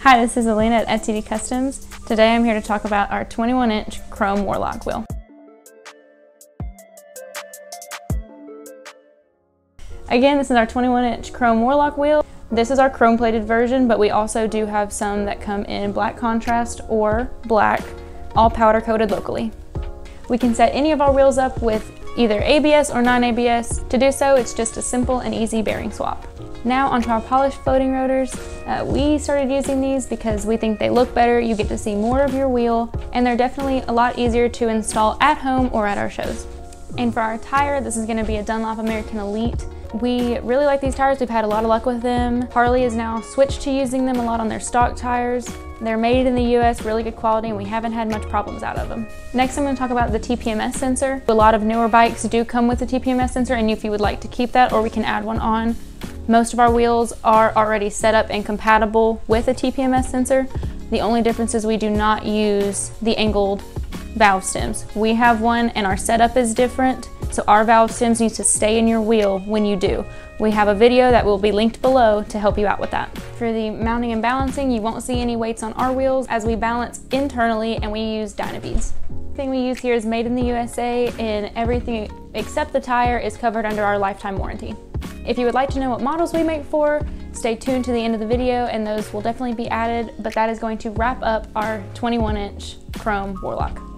Hi, this is Elena at FTD Customs. Today I'm here to talk about our 21-inch chrome Warlock wheel. Again, this is our 21-inch chrome Warlock wheel. This is our chrome-plated version, but we also do have some that come in black contrast or black, all powder-coated locally. We can set any of our wheels up with either ABS or non-ABS. To do so, it's just a simple and easy bearing swap. Now onto our polished floating rotors. We started using these because we think they look better, you get to see more of your wheel, and they're definitely a lot easier to install at home or at our shows. And for our tire, this is going to be a Dunlop American Elite. We really like these tires. We've had a lot of luck with them. Harley has now switched to using them a lot on their stock tires. They're made in the U.S., really good quality, and we haven't had much problems out of them. Next, I'm going to talk about the TPMS sensor. A lot of newer bikes do come with the TPMS sensor, and if you would like to keep that, or we can add one on. Most of our wheels are already set up and compatible with a TPMS sensor. The only difference is we do not use the angled valve stems. We have one and our setup is different, so our valve stems need to stay in your wheel when you do. We have a video that will be linked below to help you out with that. For the mounting and balancing, you won't see any weights on our wheels as we balance internally and we use Dynabeads. Everything we use here is made in the USA, and everything except the tire is covered under our lifetime warranty. If you would like to know what models we make for, stay tuned to the end of the video and those will definitely be added, but that is going to wrap up our 21-inch chrome Warlock.